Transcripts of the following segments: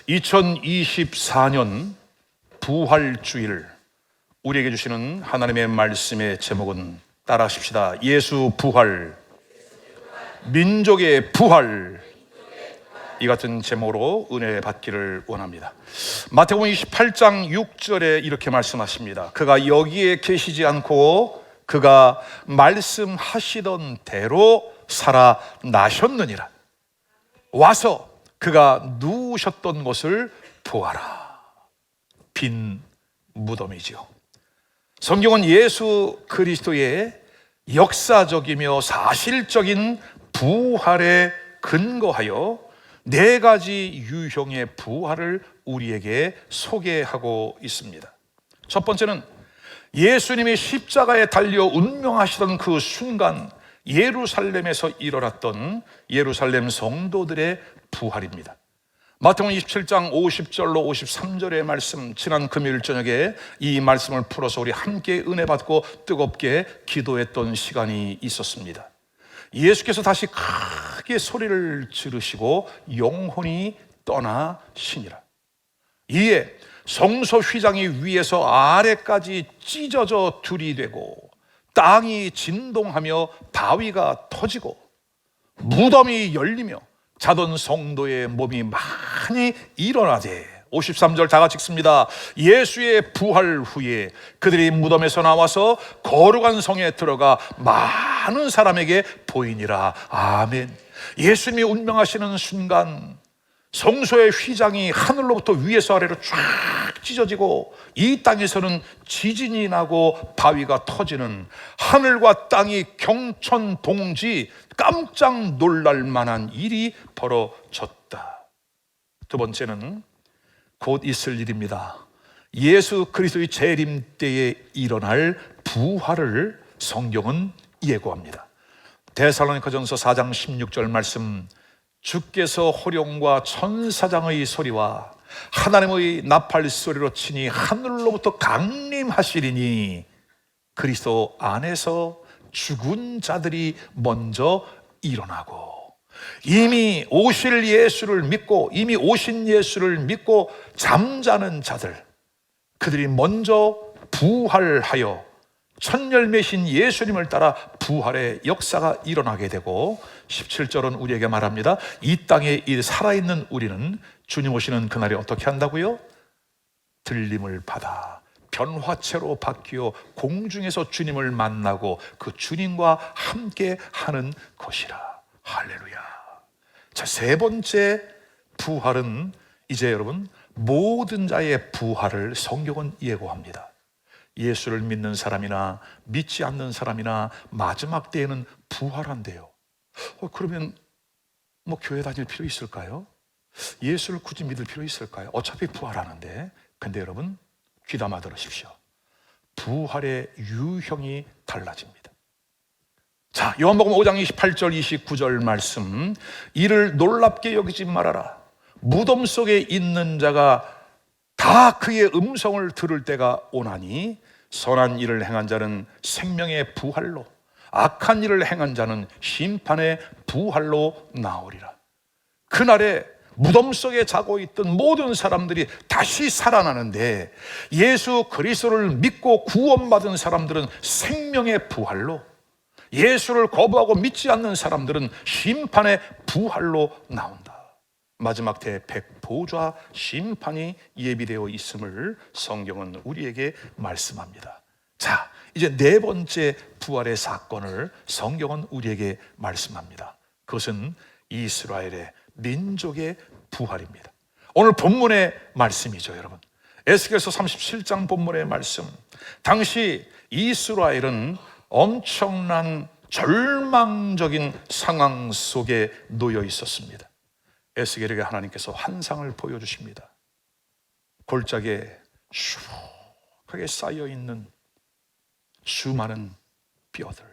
2024년 부활주일, 우리에게 주시는 하나님의 말씀의 제목은 따라하십시다. 예수 부활, 민족의 부활. 이 같은 제목으로 은혜 받기를 원합니다. 마태복음 28장 6절에 이렇게 말씀하십니다. 그가 여기에 계시지 않고 그가 말씀하시던 대로 살아나셨느니라. 와서 그가 누우셨던 곳을 보아라. 빈 무덤이지요. 성경은 예수 그리스도의 역사적이며 사실적인 부활에 근거하여 네 가지 유형의 부활을 우리에게 소개하고 있습니다. 첫 번째는 예수님이 십자가에 달려 운명하시던 그 순간 예루살렘에서 일어났던 예루살렘 성도들의 부활입니다. 마태복음 27장 50절로 53절의 말씀, 지난 금요일 저녁에 이 말씀을 풀어서 우리 함께 은혜 받고 뜨겁게 기도했던 시간이 있었습니다. 예수께서 다시 크게 소리를 지르시고 영혼이 떠나시니라. 이에 성소 휘장이 위에서 아래까지 찢어져 들이되고 땅이 진동하며 바위가 터지고 무덤이 열리며 자던 성도의 몸이 많이 일어나되 53절 다 같이 읽습니다. 예수의 부활 후에 그들이 무덤에서 나와서 거룩한 성에 들어가 많은 사람에게 보이니라. 아멘. 예수님이 운명하시는 순간 성소의 휘장이 하늘로부터 위에서 아래로 쫙 찢어지고 이 땅에서는 지진이 나고 바위가 터지는, 하늘과 땅이 경천동지 깜짝 놀랄 만한 일이 벌어졌다. 두 번째는 곧 있을 일입니다. 예수 그리스도의 재림 때에 일어날 부활을 성경은 예고합니다. 데살로니가전서 4장 16절 말씀, 주께서 호령과 천사장의 소리와 하나님의 나팔 소리로 치니 하늘로부터 강림하시리니 그리스도 안에서 죽은 자들이 먼저 일어나고, 이미 오실 예수를 믿고 이미 오신 예수를 믿고 잠자는 자들, 그들이 먼저 부활하여 첫열매신 예수님을 따라 부활의 역사가 일어나게 되고, 17절은 우리에게 말합니다. 이 땅에 살아있는 우리는 주님 오시는 그날에 어떻게 한다고요? 들림을 받아 변화체로 바뀌어 공중에서 주님을 만나고 그 주님과 함께 하는 것이라. 할렐루야. 자, 세 번째 부활은 이제 여러분 모든 자의 부활을 성경은 예고합니다. 예수를 믿는 사람이나 믿지 않는 사람이나 마지막 때에는 부활한대요. 그러면 뭐 교회 다닐 필요 있을까요? 예수를 굳이 믿을 필요 있을까요? 어차피 부활하는데. 근데 여러분 귀담아 들으십시오. 부활의 유형이 달라집니다. 자, 요한복음 5장 28절 29절 말씀, 이를 놀랍게 여기지 말아라. 무덤 속에 있는 자가 다 그의 음성을 들을 때가 오나니 선한 일을 행한 자는 생명의 부활로, 악한 일을 행한 자는 심판의 부활로 나오리라. 그날에 무덤 속에 자고 있던 모든 사람들이 다시 살아나는데, 예수 그리스도를 믿고 구원받은 사람들은 생명의 부활로, 예수를 거부하고 믿지 않는 사람들은 심판의 부활로 나온다. 마지막 때 백보좌 심판이 예비되어 있음을 성경은 우리에게 말씀합니다. 자, 이제 네 번째 부활의 사건을 성경은 우리에게 말씀합니다. 그것은 이스라엘의 민족의 부활입니다. 오늘 본문의 말씀이죠, 여러분. 에스겔서 37장 본문의 말씀. 당시 이스라엘은 엄청난 절망적인 상황 속에 놓여 있었습니다. 에스겔에게 하나님께서 환상을 보여주십니다. 골짜기에 수북하게 쌓여있는 수많은 뼈들,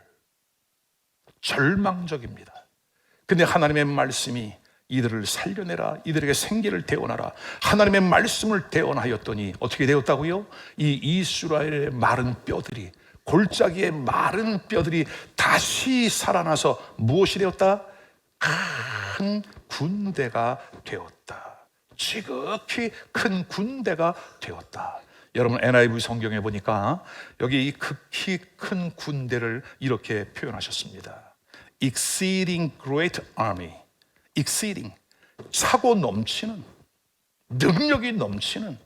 절망적입니다. 근데 하나님의 말씀이 이들을 살려내라, 이들에게 생기를 대원하라, 하나님의 말씀을 대원하였더니 어떻게 되었다고요? 이 이스라엘의 마른 뼈들이, 골짜기의 마른 뼈들이 다시 살아나서 무엇이 되었다? 큰 군대가 되었다. 지극히 큰 군대가 되었다. 여러분 NIV 성경에 보니까 여기 이 극히 큰 군대를 이렇게 표현하셨습니다. Exceeding great army. Exceeding, 차고 넘치는, 능력이 넘치는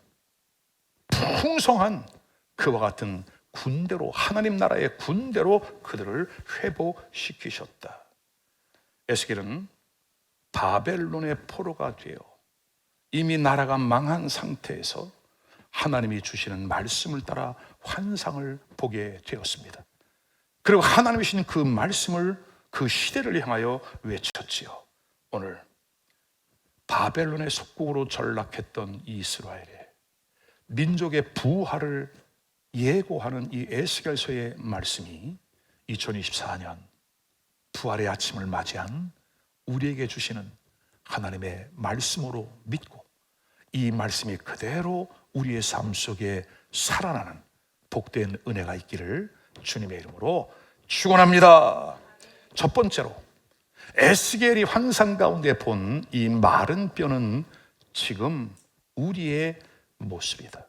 풍성한 그와 같은 군대로, 하나님 나라의 군대로 그들을 회복시키셨다. 에스겔은 바벨론의 포로가 되어 이미 나라가 망한 상태에서 하나님이 주시는 말씀을 따라 환상을 보게 되었습니다. 그리고 하나님이 주신 그 말씀을 그 시대를 향하여 외쳤지요. 오늘 바벨론의 속국으로 전락했던 이스라엘의 민족의 부활을 예고하는 이 에스겔서의 말씀이 2024년 부활의 아침을 맞이한 우리에게 주시는 하나님의 말씀으로 믿고 이 말씀이 그대로 우리의 삶 속에 살아나는 복된 은혜가 있기를 주님의 이름으로 축원합니다. 첫 번째로 에스겔이 환상 가운데 본 이 마른 뼈는 지금 우리의 모습이다.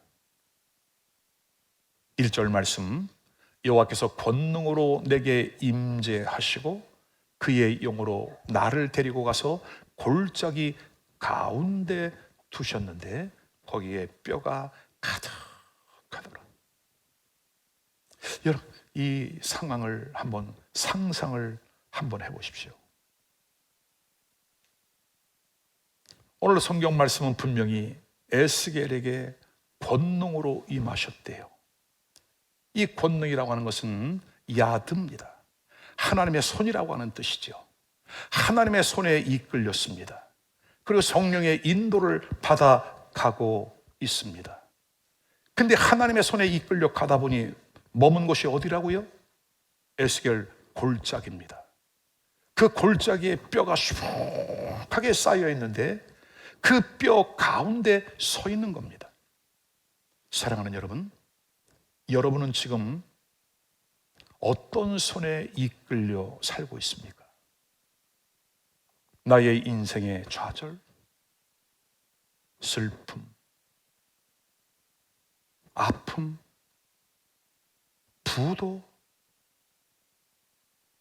1절 말씀, 여호와께서 권능으로 내게 임재하시고 그의 영으로 나를 데리고 가서 골짜기 가운데 두셨는데 거기에 뼈가 가득하더라. 여러분, 이 상황을 한번 상상을 한번 해보십시오. 오늘 성경 말씀은 분명히 에스겔에게 권능으로 임하셨대요. 이 권능이라고 하는 것은 야드입니다. 하나님의 손이라고 하는 뜻이죠. 하나님의 손에 이끌렸습니다. 그리고 성령의 인도를 받아가고 있습니다. 근데 하나님의 손에 이끌려 가다 보니 머문 곳이 어디라고요? 에스겔 골짜기입니다. 그 골짜기에 뼈가 수북하게 쌓여 있는데 그 뼈 가운데 서 있는 겁니다. 사랑하는 여러분, 여러분은 지금 어떤 손에 이끌려 살고 있습니까? 나의 인생의 좌절, 슬픔, 아픔, 부도,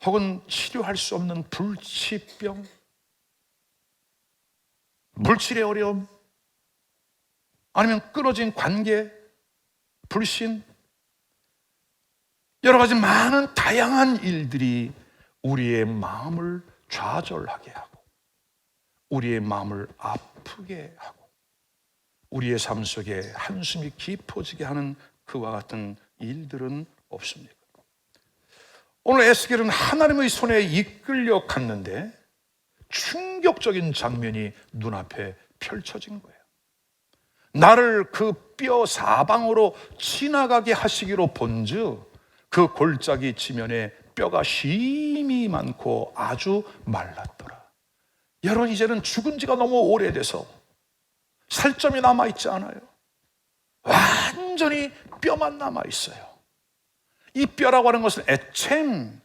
혹은 치료할 수 없는 불치병, 물질의 어려움, 아니면 끊어진 관계, 불신, 여러 가지 많은 다양한 일들이 우리의 마음을 좌절하게 하고 우리의 마음을 아프게 하고 우리의 삶 속에 한숨이 깊어지게 하는 그와 같은 일들은 없습니까? 오늘 에스겔은 하나님의 손에 이끌려 갔는데 충격적인 장면이 눈앞에 펼쳐진 거예요. 나를 그 뼈 사방으로 지나가게 하시기로 본즉 그 골짜기 지면에 뼈가 심이 많고 아주 말랐더라. 여러분, 이제는 죽은 지가 너무 오래돼서 살점이 남아있지 않아요. 완전히 뼈만 남아있어요. 이 뼈라고 하는 것은 애챔,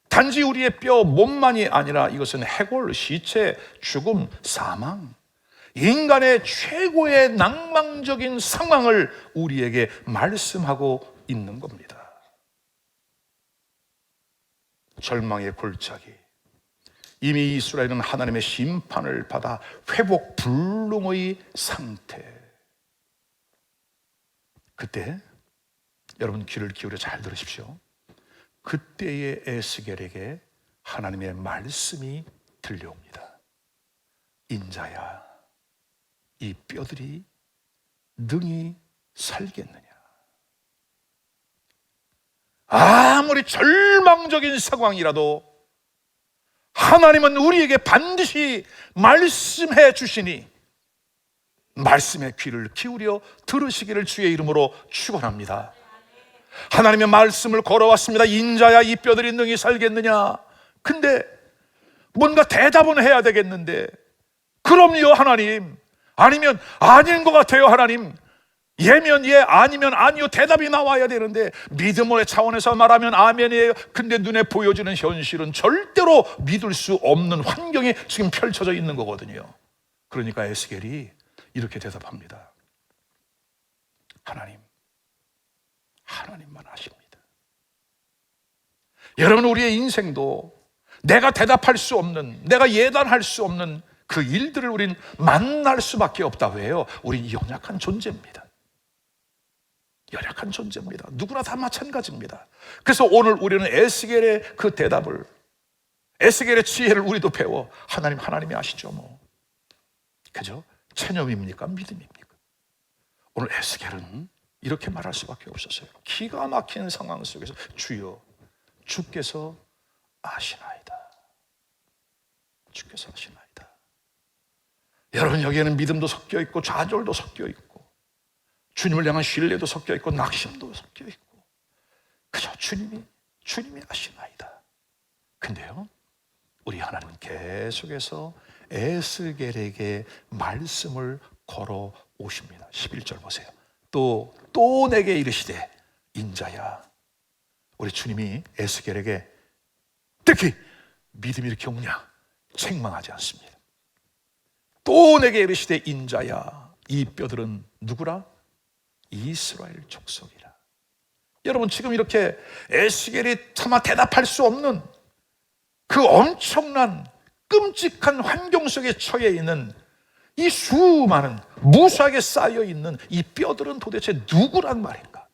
단지 우리의 뼈 몸만이 아니라 이것은 해골, 시체, 죽음, 사망, 인간의 최고의 낭망적인 상황을 우리에게 말씀하고 있는 겁니다. 절망의 골짜기, 이미 이스라엘은 하나님의 심판을 받아 회복 불능의 상태. 그때 여러분 귀를 기울여 잘 들으십시오. 그때의 에스겔에게 하나님의 말씀이 들려옵니다. 인자야, 이 뼈들이 능히 살겠느냐? 아무리 절망적인 상황이라도 하나님은 우리에게 반드시 말씀해 주시니 말씀의 귀를 기울여 들으시기를 주의 이름으로 축원합니다. 하나님의 말씀을 걸어왔습니다. 인자야, 이 뼈들이 능히 살겠느냐? 근데 뭔가 대답은 해야 되겠는데, 그럼요 하나님, 아니면 아닌 것 같아요 하나님, 예면 예, 아니면 아니요, 대답이 나와야 되는데 믿음의 차원에서 말하면 아멘이에요. 근데 눈에 보여지는 현실은 절대로 믿을 수 없는 환경이 지금 펼쳐져 있는 거거든요. 그러니까 에스겔이 이렇게 대답합니다. 하나님만 아십니다. 여러분, 우리의 인생도 내가 대답할 수 없는, 내가 예단할 수 없는 그 일들을 우린 만날 수밖에 없다. 왜요? 우린 연약한 존재입니다. 연약한 존재입니다. 누구나 다 마찬가지입니다. 그래서 오늘 우리는 에스겔의 그 대답을, 에스겔의 지혜를 우리도 배워 하나님이 아시죠 뭐. 그죠? 체념입니까? 믿음입니까? 오늘 에스겔은 이렇게 말할 수밖에 없었어요. 기가 막힌 상황 속에서 주여, 주께서 아시나이다. 주께서 아시나이다. 여러분, 여기에는 믿음도 섞여 있고 좌절도 섞여 있고 주님을 향한 신뢰도 섞여 있고 낙심도 섞여 있고, 그저 주님이 아시나이다. 근데요, 우리 하나님은 계속해서 에스겔에게 말씀을 걸어 오십니다. 11절 보세요. 또 내게 이르시되 인자야. 우리 주님이 에스겔에게 특히 믿음이 이렇게 없냐 책망하지 않습니다. 또 내게 이르시되 인자야. 이 뼈들은 누구라? 이스라엘 족속이라. 여러분, 지금 이렇게 에스겔이 차마 대답할 수 없는 그 엄청난 끔찍한 환경 속에 처해 있는 이 수많은 무수하게 쌓여 있는 이 뼈들은 도대체 누구란 말인가?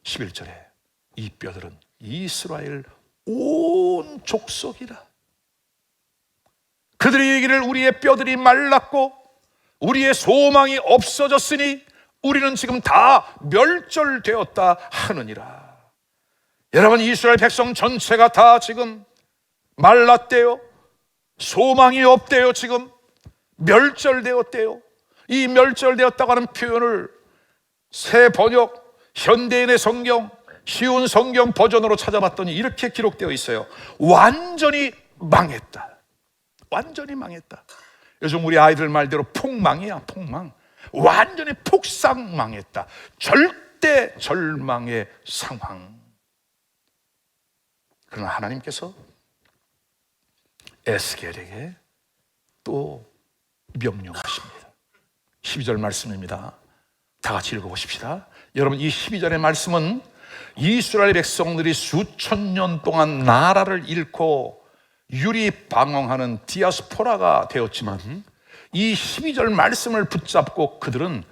11절에 이 뼈들은 이스라엘 온 족속이라. 그들이 얘기를 우리의 뼈들이 말랐고 우리의 소망이 없어졌으니 우리는 지금 다 멸절되었다 하느니라. 여러분, 이스라엘 백성 전체가 다 지금 말랐대요. 소망이 없대요. 지금 멸절되었대요. 이 멸절되었다고 하는 표현을 새 번역 현대인의 성경, 쉬운 성경 버전으로 찾아봤더니 이렇게 기록되어 있어요. 완전히 망했다. 완전히 망했다. 요즘 우리 아이들 말대로 폭망이야, 폭망. 완전히 폭삭 망했다. 절대 절망의 상황. 그러나 하나님께서 에스겔에게 또 명령하십니다. 12절 말씀입니다. 다 같이 읽어보십시다. 여러분, 이 12절의 말씀은 이스라엘 백성들이 수천 년 동안 나라를 잃고 유리방황하는 디아스포라가 되었지만 이 12절 말씀을 붙잡고 그들은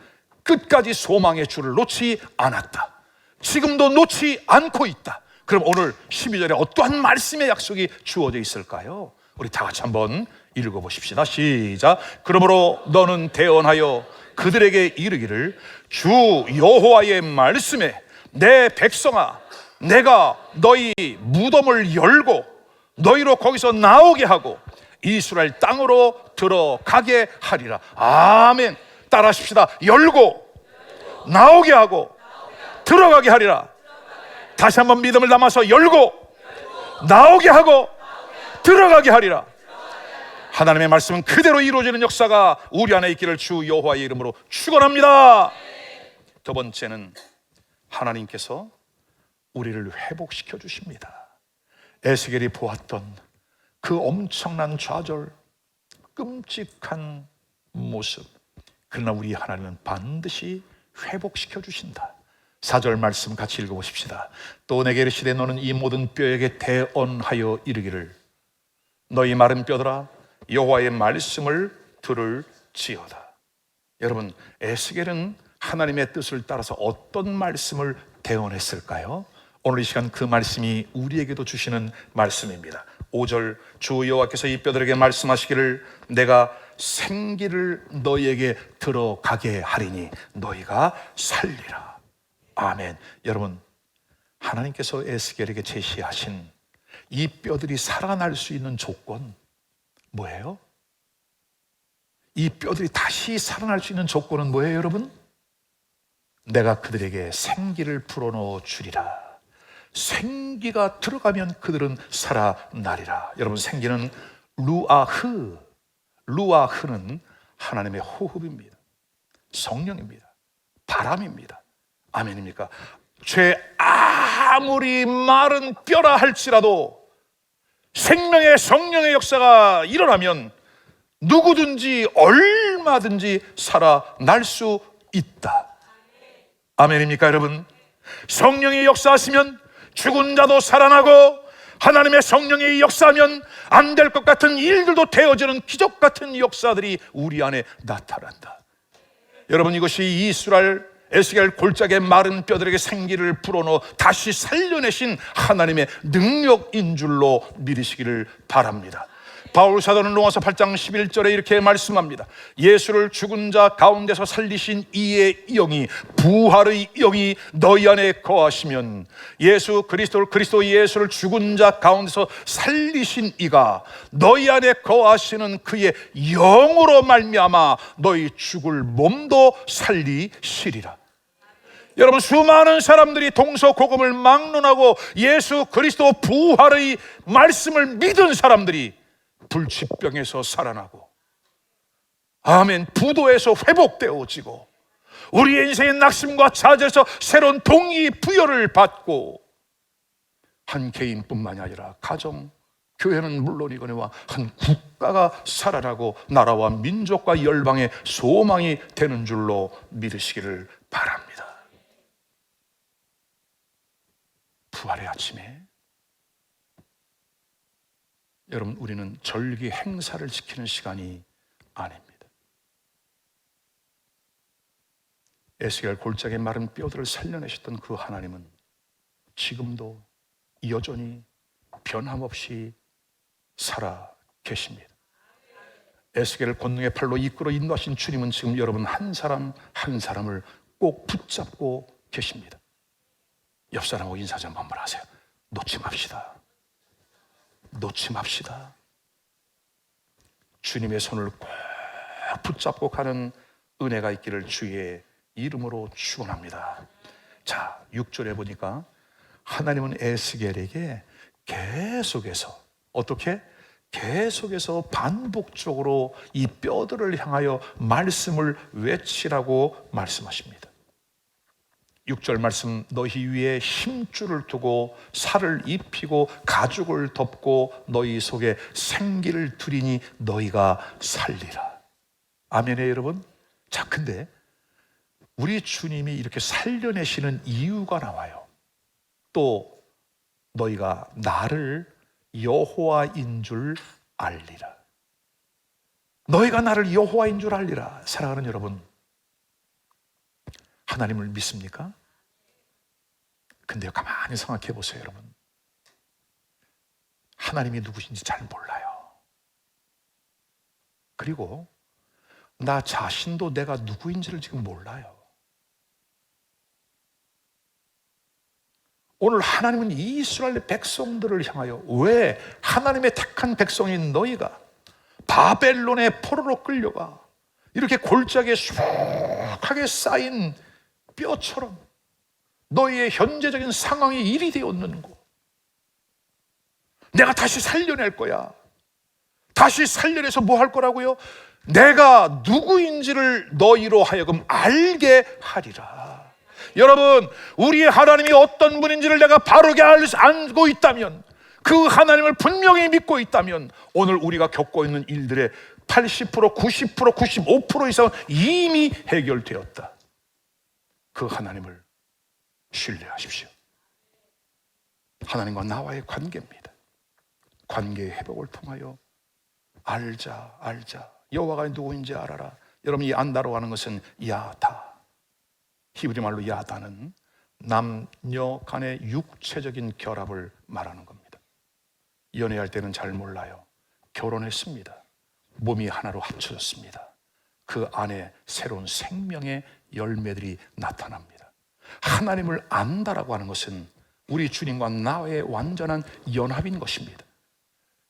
끝까지 소망의 줄을 놓지 않았다. 지금도 놓지 않고 있다. 그럼 오늘 12절에 어떠한 말씀의 약속이 주어져 있을까요? 우리 다 같이 한번 읽어보십시다. 시작. 그러므로 너는 대언하여 그들에게 이르기를 주 여호와의 말씀에 내 백성아, 내가 너희 무덤을 열고 너희로 거기서 나오게 하고 이스라엘 땅으로 들어가게 하리라. 아멘. 따라하십시다. 열고 나오게 하고 들어가게 하리라. 다시 한번 믿음을 담아서 열고 나오게 하고 들어가게 하리라. 하나님의 말씀은 그대로 이루어지는 역사가 우리 안에 있기를 주 여호와의 이름으로 축원합니다. 두 번째는 하나님께서 우리를 회복시켜 주십니다. 에스겔이 보았던 그 엄청난 좌절, 끔찍한 모습, 그러나 우리 하나님은 반드시 회복시켜 주신다. 4절 말씀 같이 읽어보십시다. 또 내게 이르시되 너는 이 모든 뼈에게 대언하여 이르기를 너희 마른 뼈들아 여호와의 말씀을 들을지어다. 여러분, 에스겔은 하나님의 뜻을 따라서 어떤 말씀을 대언했을까요? 오늘 이 시간 그 말씀이 우리에게도 주시는 말씀입니다. 5절 주 여호와께서 이 뼈들에게 말씀하시기를 내가 생기를 너희에게 들어가게 하리니 너희가 살리라. 아멘. 여러분, 하나님께서 에스겔에게 제시하신 이 뼈들이 살아날 수 있는 조건 뭐예요? 이 뼈들이 다시 살아날 수 있는 조건은 뭐예요, 여러분? 내가 그들에게 생기를 불어넣어 주리라. 생기가 들어가면 그들은 살아나리라. 여러분, 생기는 루아흐는 하나님의 호흡입니다. 성령입니다. 바람입니다. 아멘입니까? 죄 아무리 마른 뼈라 할지라도 생명의 성령의 역사가 일어나면 누구든지 얼마든지 살아날 수 있다. 아멘입니까 여러분? 성령이 역사하시면 죽은 자도 살아나고, 하나님의 성령이 역사하면 안 될 것 같은 일들도 되어지는 기적 같은 역사들이 우리 안에 나타난다. 여러분, 이것이 이스라엘 에스겔 골짜기의 마른 뼈들에게 생기를 불어넣어 다시 살려내신 하나님의 능력인 줄로 믿으시기를 바랍니다. 바울 사도는 로마서 8장 11절에 이렇게 말씀합니다. 예수를 죽은 자 가운데서 살리신 이의 영이, 부활의 영이 너희 안에 거하시면, 예수 그리스도 예수를 죽은 자 가운데서 살리신 이가 너희 안에 거하시는 그의 영으로 말미암아 너희 죽을 몸도 살리시리라. 여러분, 수많은 사람들이 동서고금을 막론하고 예수 그리스도 부활의 말씀을 믿은 사람들이 불치병에서 살아나고, 아멘, 부도에서 회복되어지고, 우리의 인생의 낙심과 좌절에서 새로운 동기부여를 받고, 한 개인뿐만이 아니라 가정, 교회는 물론이거니와 한 국가가 살아나고 나라와 민족과 열방의 소망이 되는 줄로 믿으시기를 바랍니다. 부활의 아침에 여러분, 우리는 절기 행사를 지키는 시간이 아닙니다. 에스겔 골짜기의 마른 뼈들을 살려내셨던 그 하나님은 지금도 여전히 변함없이 살아 계십니다. 에스겔을 권능의 팔로 이끌어 인도하신 주님은 지금 여러분 한 사람 한 사람을 꼭 붙잡고 계십니다. 옆 사람하고 인사 좀 한번 하세요. 놓지 맙시다. 놓지 맙시다. 주님의 손을 꼭 붙잡고 가는 은혜가 있기를 주의 이름으로 축원합니다. 자, 6절에 보니까 하나님은 에스겔에게 계속해서 어떻게? 계속해서 반복적으로 이 뼈들을 향하여 말씀을 외치라고 말씀하십니다. 6절 말씀, 너희 위에 힘줄을 두고 살을 입히고 가죽을 덮고 너희 속에 생기를 두리니 너희가 살리라. 아멘이에요 여러분? 자, 근데 우리 주님이 이렇게 살려내시는 이유가 나와요. 또 너희가 나를 여호와인 줄 알리라. 너희가 나를 여호와인 줄 알리라. 사랑하는 여러분, 하나님을 믿습니까? 근데 가만히 생각해 보세요 여러분. 하나님이 누구신지 잘 몰라요. 그리고 나 자신도 내가 누구인지를 지금 몰라요. 오늘 하나님은 이스라엘 백성들을 향하여, 왜 하나님의 택한 백성인 너희가 바벨론의 포로로 끌려가 이렇게 골짜기에 수북하게 쌓인 뼈처럼 너희의 현재적인 상황이 일이 되었는고, 내가 다시 살려낼 거야. 다시 살려내서 뭐 할 거라고요? 내가 누구인지를 너희로 하여금 알게 하리라. 여러분, 우리의 하나님이 어떤 분인지를 내가 바르게 알고 있다면, 그 하나님을 분명히 믿고 있다면, 오늘 우리가 겪고 있는 일들의 80%, 90%, 95% 이상은 이미 해결되었다. 그 하나님을 신뢰하십시오. 하나님과 나와의 관계입니다. 관계의 회복을 통하여 알자. 여호와가 누구인지 알아라. 여러분, 이 안다로 하는 것은 야다, 히브리 말로 야다는 남녀 간의 육체적인 결합을 말하는 겁니다. 연애할 때는 잘 몰라요. 결혼했습니다. 몸이 하나로 합쳐졌습니다. 그 안에 새로운 생명의 열매들이 나타납니다. 하나님을 안다라고 하는 것은 우리 주님과 나의 완전한 연합인 것입니다.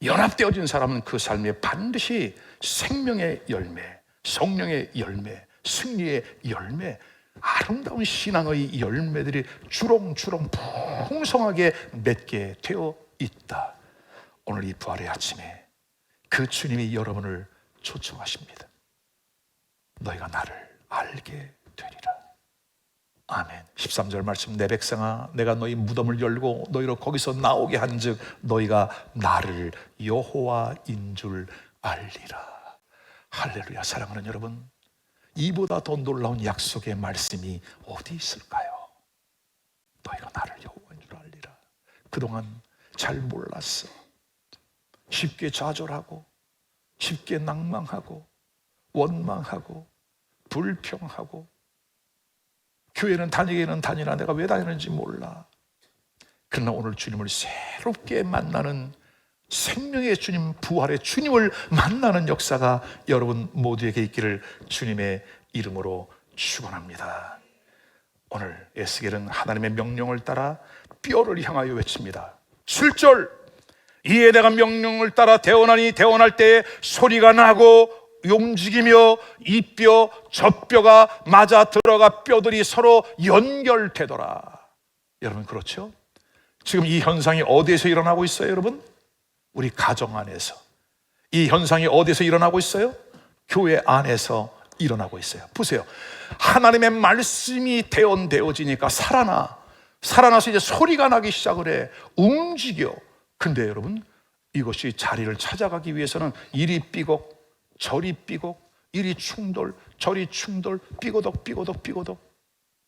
연합되어진 사람은 그 삶에 반드시 생명의 열매, 성령의 열매, 승리의 열매, 아름다운 신앙의 열매들이 주렁주렁 풍성하게 맺게 되어 있다. 오늘 이 부활의 아침에 그 주님이 여러분을 초청하십니다. 너희가 나를 알게 되리라. 아멘. 13절 말씀, 내 백성아, 내가 너희 무덤을 열고 너희로 거기서 나오게 한즉 너희가 나를 여호와인 줄 알리라. 할렐루야. 사랑하는 여러분, 이보다 더 놀라운 약속의 말씀이 어디 있을까요? 너희가 나를 여호와인 줄 알리라. 그동안 잘 몰랐어. 쉽게 좌절하고, 쉽게 낭망하고, 원망하고, 불평하고, 교회는 다니기는 다니나 내가 왜 다니는지 몰라. 그러나 오늘 주님을 새롭게 만나는, 생명의 주님, 부활의 주님을 만나는 역사가 여러분 모두에게 있기를 주님의 이름으로 축원합니다. 오늘 에스겔은 하나님의 명령을 따라 뼈를 향하여 외칩니다. 7절, 이에 내가 명령을 따라 대언하니 대언할 때에 소리가 나고 움직이며 이 뼈 저 뼈가 맞아 들어가 뼈들이 서로 연결되더라. 여러분, 그렇죠? 지금 이 현상이 어디에서 일어나고 있어요, 여러분? 우리 가정 안에서. 이 현상이 어디서 일어나고 있어요? 교회 안에서 일어나고 있어요. 보세요. 하나님의 말씀이 대언되어지니까 살아나서 이제 소리가 나기 시작을 해. 움직여. 근데 여러분, 이것이 자리를 찾아가기 위해서는 이리 삐걱 저리 삐걱, 이리 충돌 저리 충돌, 삐고덕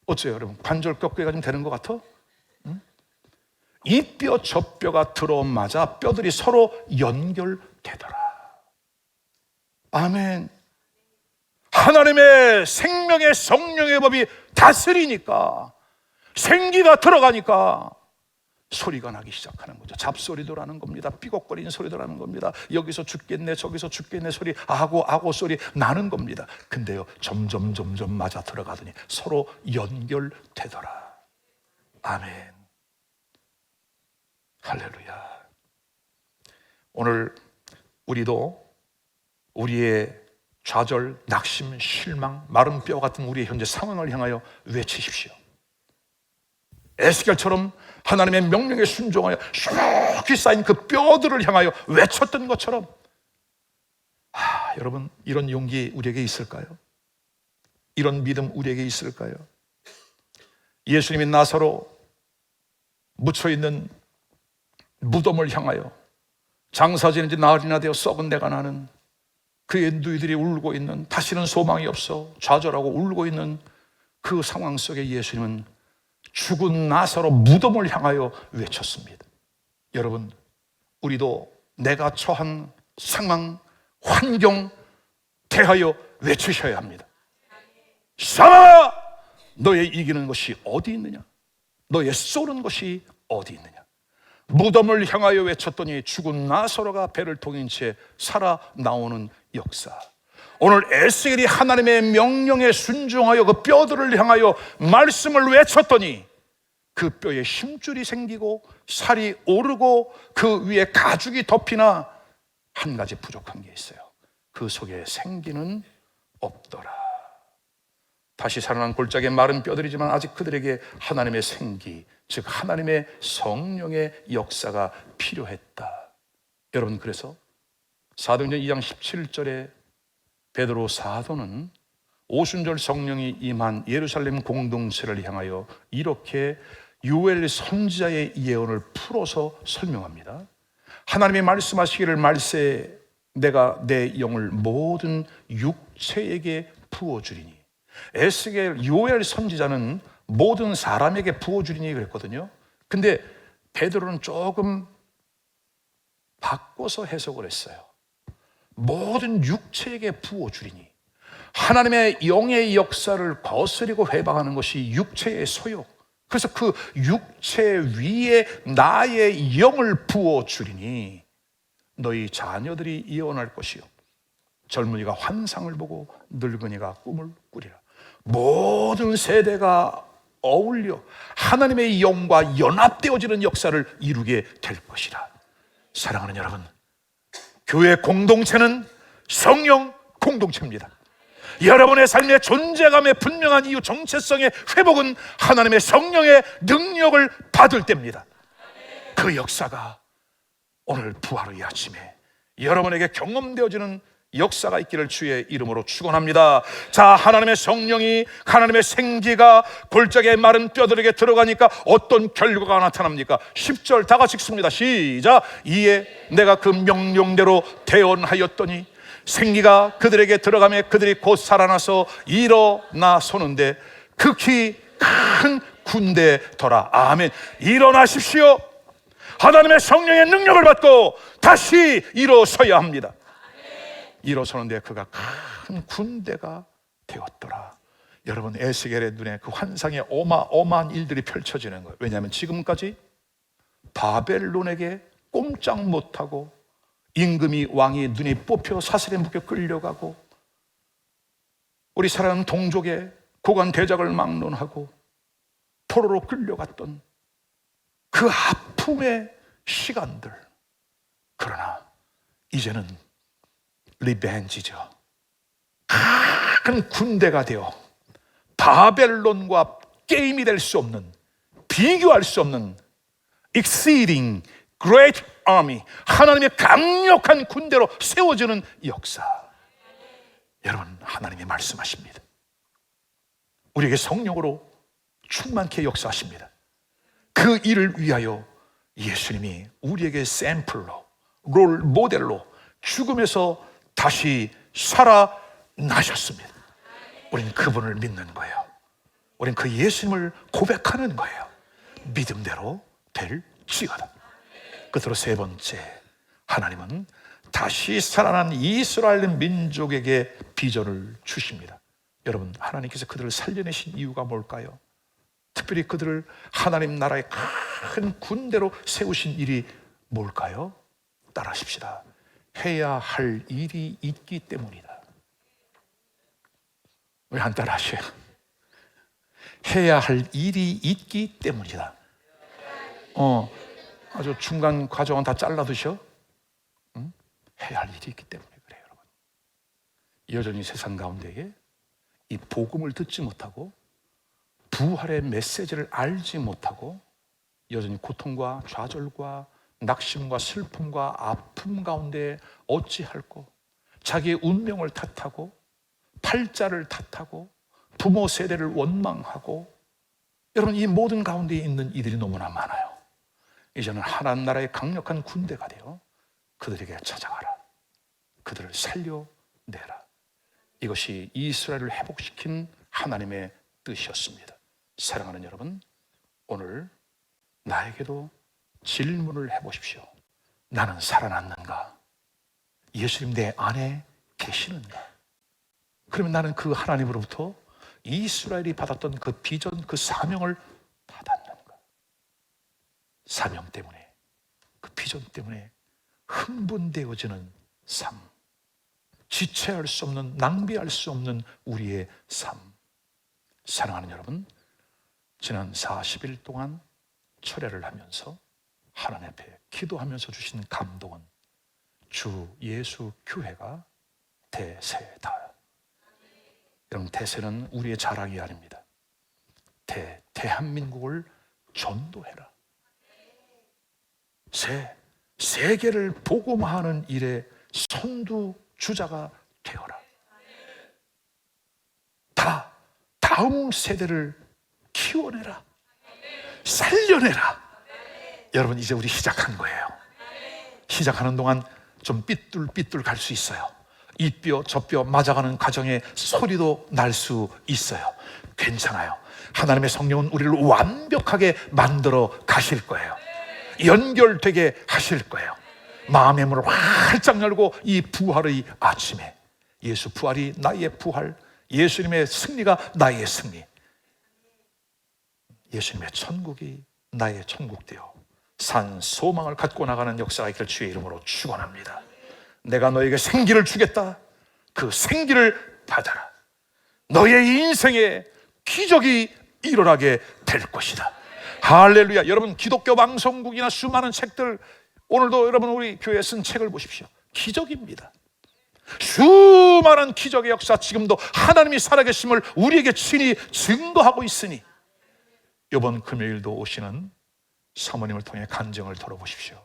어째요 여러분? 관절 꺾기가 좀 되는 것 같아? 이 뼈 저 뼈가 들어맞아 뼈들이 서로 연결되더라. 아멘. 하나님의 생명의 성령의 법이 다스리니까, 생기가 들어가니까 소리가 나기 시작하는 거죠. 잡소리도 나는 겁니다. 삐걱거리는 소리도 나는 겁니다. 여기서 죽겠네 저기서 죽겠네 소리, 아고 소리 나는 겁니다. 근데요, 점점 맞아 들어가더니 서로 연결되더라. 아멘. 할렐루야. 오늘 우리도 우리의 좌절, 낙심, 실망, 마른 뼈 같은 우리의 현재 상황을 향하여 외치십시오. 에스겔처럼 하나님의 명령에 순종하여 쑥히 쌓인 그 뼈들을 향하여 외쳤던 것처럼, 여러분, 이런 용기 우리에게 있을까요? 이런 믿음 우리에게 있을까요? 예수님이 나사로 묻혀있는 무덤을 향하여 장사 지는 지 나흘이나 되어 썩은 내가 나는 그의 누이들이 울고 있는, 다시는 소망이 없어 좌절하고 울고 있는 그 상황 속에 예수님은 죽은 나사로 무덤을 향하여 외쳤습니다. 여러분, 우리도 내가 처한 상황, 환경 대하여 외치셔야 합니다. 사망아, 너의 이기는 것이 어디 있느냐? 너의 쏘는 것이 어디 있느냐? 무덤을 향하여 외쳤더니 죽은 나사로가 배를 통인 채 살아나오는 역사. 오늘 에스겔이 하나님의 명령에 순종하여 그 뼈들을 향하여 말씀을 외쳤더니 그 뼈에 힘줄이 생기고 살이 오르고 그 위에 가죽이 덮이나 한 가지 부족한 게 있어요. 그 속에 생기는 없더라. 다시 살아난 골짜기의 마른 뼈들이지만 아직 그들에게 하나님의 생기, 즉 하나님의 성령의 역사가 필요했다. 여러분, 그래서 사도행전 2장 17절에 베드로 사도는 오순절 성령이 임한 예루살렘 공동체를 향하여 이렇게 요엘 선지자의 예언을 풀어서 설명합니다. 하나님이 말씀하시기를 말세 내가 내 영을 모든 육체에게 부어주리니. 에스겔 요엘 선지자는 모든 사람에게 부어주리니 그랬거든요. 근데 베드로는 조금 바꿔서 해석을 했어요. 모든 육체에게 부어주리니. 하나님의 영의 역사를 거스리고 회방하는 것이 육체의 소욕. 그래서 그 육체 위에 나의 영을 부어주리니 너희 자녀들이 예언할 것이요 젊은이가 환상을 보고 늙은이가 꿈을 꾸리라. 모든 세대가 어울려 하나님의 영과 연합되어지는 역사를 이루게 될 것이라. 사랑하는 여러분, 교회 공동체는 성령 공동체입니다. 여러분의 삶의 존재감의 분명한 이유, 정체성의 회복은 하나님의 성령의 능력을 받을 때입니다. 그 역사가 오늘 부활의 아침에 여러분에게 경험되어지는 역사가 있기를 주의 이름으로 축원합니다. 자, 하나님의 성령이, 하나님의 생기가 골짜기의 마른 뼈들에게 들어가니까 어떤 결과가 나타납니까? 10절 다 같이 읽습니다. 시작. 이에 내가 그 명령대로 대언하였더니 생기가 그들에게 들어가며 그들이 곧 살아나서 일어나 서는데 극히 큰 군대더라. 아멘. 일어나십시오. 하나님의 성령의 능력을 받고 다시 일어서야 합니다. 일어서는데 그가 큰 군대가 되었더라. 여러분, 에스겔의 눈에 그 환상의 어마어마한 일들이 펼쳐지는 거예요. 왜냐하면 지금까지 바벨론에게 꼼짝 못하고 임금이 왕이 눈이 뽑혀 사슬에 묶여 끌려가고 우리 사랑하는 동족의 고관 대작을 막론하고 포로로 끌려갔던 그 아픔의 시간들. 그러나 이제는 리벤지죠. 큰 군대가 되어 바벨론과 게임이 될 수 없는, 비교할 수 없는 exceeding great army, 하나님의 강력한 군대로 세워지는 역사. 여러분, 하나님이 말씀하십니다. 우리에게 성령으로 충만케 역사하십니다. 그 일을 위하여 예수님이 우리에게 샘플로, 롤 모델로 죽음에서 다시 살아나셨습니다. 우리는 그분을 믿는 거예요. 우리는 그 예수님을 고백하는 거예요. 믿음대로 될지어다. 끝으로 세 번째, 하나님은 다시 살아난 이스라엘 민족에게 비전을 주십니다. 여러분, 하나님께서 그들을 살려내신 이유가 뭘까요? 특별히 그들을 하나님 나라의 큰 군대로 세우신 일이 뭘까요? 따라하십시다. 해야 할 일이 있기 때문이다. 왜 안 따라하셔요? 해야 할 일이 있기 때문이다. 아주 중간 과정은 다 잘라두셔. 응? 해야 할 일이 있기 때문에 그래요, 여러분. 여전히 세상 가운데에 이 복음을 듣지 못하고 부활의 메시지를 알지 못하고 여전히 고통과 좌절과 낙심과 슬픔과 아픔 가운데 어찌할꼬, 자기의 운명을 탓하고 팔자를 탓하고 부모 세대를 원망하고, 여러분, 이 모든 가운데 있는 이들이 너무나 많아요. 이제는 하나님 나라의 강력한 군대가 되어 그들에게 찾아가라. 그들을 살려내라. 이것이 이스라엘을 회복시킨 하나님의 뜻이었습니다. 사랑하는 여러분, 오늘 나에게도 질문을 해보십시오. 나는 살아났는가? 예수님 내 안에 계시는가? 그러면 나는 그 하나님으로부터 이스라엘이 받았던 그 비전, 그 사명을 받았는가? 사명 때문에, 그 비전 때문에 흥분되어지는 삶, 지체할 수 없는, 낭비할 수 없는 우리의 삶. 사랑하는 여러분, 지난 40일 동안 철회를 하면서 하나님 앞에 기도하면서 주신 감동은 주 예수 교회가 대세다. 여러분, 대세는 우리의 자랑이 아닙니다. 대한민국을 전도해라. 세계를 복음화하는 일에 선두주자가 되어라. 다음 세대를 키워내라. 살려내라. 여러분, 이제 우리 시작한 거예요. 시작하는 동안 좀 삐뚤삐뚤 갈 수 있어요. 이 뼈 저 뼈 맞아가는 과정에 소리도 날 수 있어요. 괜찮아요. 하나님의 성령은 우리를 완벽하게 만들어 가실 거예요. 연결되게 하실 거예요. 마음의 문을 활짝 열고 이 부활의 아침에, 예수 부활이 나의 부활, 예수님의 승리가 나의 승리, 예수님의 천국이 나의 천국 되어 산 소망을 갖고 나가는 역사가 있길 주의 이름으로 축원합니다. 내가 너에게 생기를 주겠다. 그 생기를 받아라. 너의 인생에 기적이 일어나게 될 것이다. 할렐루야. 여러분, 기독교 방송국이나 수많은 책들, 오늘도 여러분 우리 교회에 쓴 책을 보십시오. 기적입니다. 수많은 기적의 역사, 지금도 하나님이 살아계심을 우리에게 친히 증거하고 있으니 이번 금요일도 오시는 사모님을 통해 간증을 들어보십시오.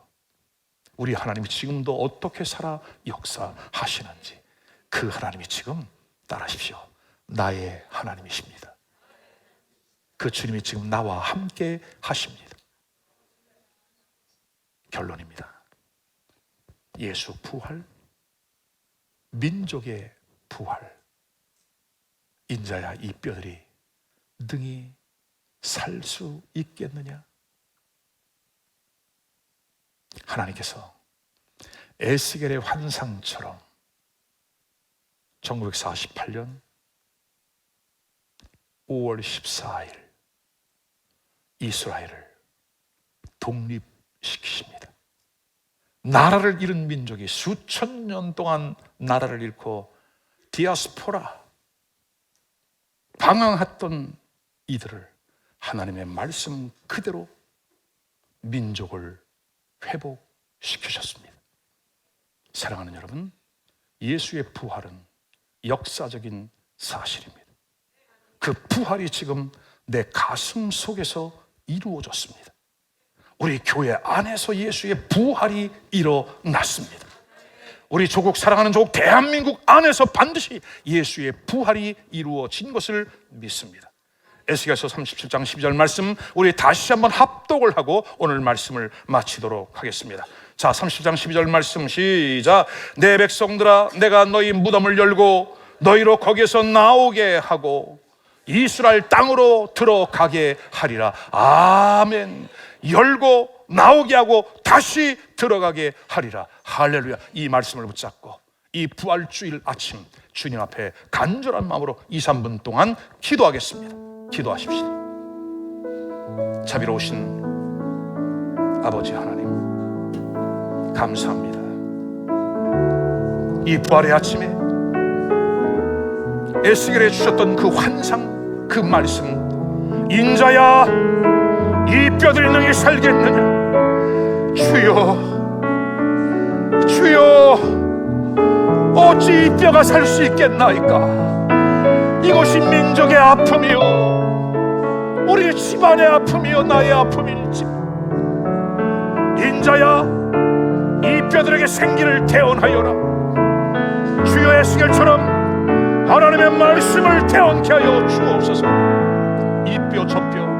우리 하나님이 지금도 어떻게 살아 역사하시는지, 그 하나님이 지금 따라하십시오. 나의 하나님이십니다. 그 주님이 지금 나와 함께 하십니다. 결론입니다. 예수 부활, 민족의 부활. 인자야, 이 뼈들이 능히 살 수 있겠느냐? 하나님께서 에스겔의 환상처럼 1948년 5월 14일 이스라엘을 독립시키십니다. 나라를 잃은 민족이 수천 년 동안 나라를 잃고 디아스포라, 방황했던 이들을 하나님의 말씀 그대로 민족을 회복시키셨습니다. 사랑하는 여러분, 예수의 부활은 역사적인 사실입니다. 그 부활이 지금 내 가슴 속에서 이루어졌습니다. 우리 교회 안에서 예수의 부활이 일어났습니다. 우리 조국, 사랑하는 조국 대한민국 안에서 반드시 예수의 부활이 이루어진 것을 믿습니다. 에스겔서 37장 12절 말씀, 우리 다시 한번 합독을 하고 오늘 말씀을 마치도록 하겠습니다. 자, 30장 12절 말씀 시작. 내 백성들아, 내가 너희 무덤을 열고 너희로 거기에서 나오게 하고 이스라엘 땅으로 들어가게 하리라. 아멘. 열고 나오게 하고 다시 들어가게 하리라. 할렐루야. 이 말씀을 붙잡고 이 부활주일 아침 주님 앞에 간절한 마음으로 2, 3분 동안 기도하겠습니다. 기도하십시다. 자비로우신 아버지 하나님, 감사합니다. 이 부활의 아침에 에스겔에 주셨던 그 환상, 그 말씀, 인자야 이 뼈들이 능히 살겠느냐? 주여, 주여, 어찌 이 뼈가 살 수 있겠나이까? 이것이 민족의 아픔이요, 우리 집안의 아픔이요, 나의 아픔일지. 인자야, 이 뼈들에게 생기를 태어나여라. 주여, 에스겔처럼 하나님의 말씀을 태어나게 하여 주옵소서. 이 뼈 저 뼈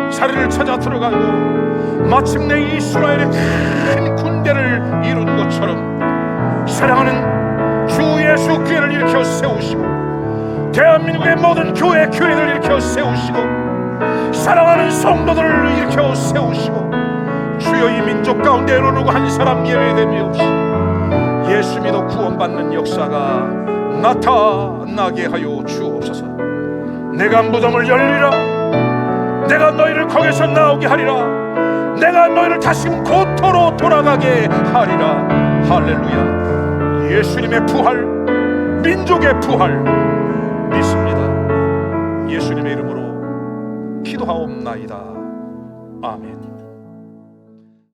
자리를 찾아 들어가고 마침내 이스라엘의 큰 군대를 이룬 것처럼 사랑하는 주 예수 교회를 일으켜 세우시고 대한민국의 모든 교회들을 일으켜 세우시고 사랑하는 성도들을 일으켜 세우시고 주여, 이 민족 가운데 어느 누구 한 사람 예외됨이 없이 예수 믿어 구원받는 역사가 나타나게 하여 주옵소서. 내가 무덤을 열리라. 내가 너희를 거기서 나오게 하리라. 내가 너희를 다시금 고토로 돌아가게 하리라. 할렐루야. 예수님의 부활, 민족의 부활 믿습니다. 예수님의 이름으로 기도하옵나이다. 아멘.